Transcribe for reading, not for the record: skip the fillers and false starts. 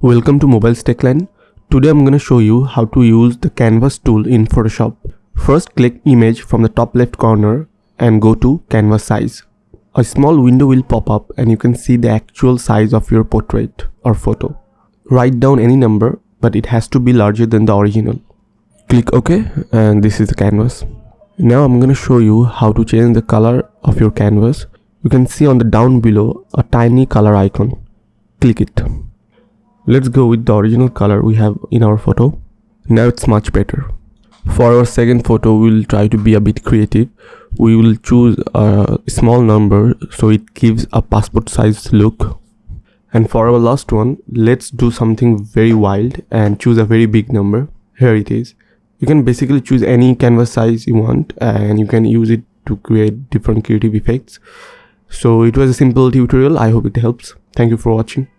Welcome to Mobiles Techline. Today I'm going to show you how to use the Canvas tool in Photoshop. First, click Image from the top left corner and go to Canvas Size. A small window will pop up and you can see the actual size of your portrait or photo. Write down any number, but it has to be larger than the original. Click OK, and this is the canvas. Now I'm going to show you how to change the color of your canvas. You can see on the down below a tiny color icon. Click it. Let's go with the original color we have in our photo. Now it's much better. For our second photo, we'll try to be a bit creative. We will choose a small number so it gives a passport size look. And for our last one, let's do something very wild and choose a very big number. Here it is. You can basically choose any canvas size you want and you can use it to create different creative effects. So it was a simple tutorial. I hope it helps. Thank you for watching.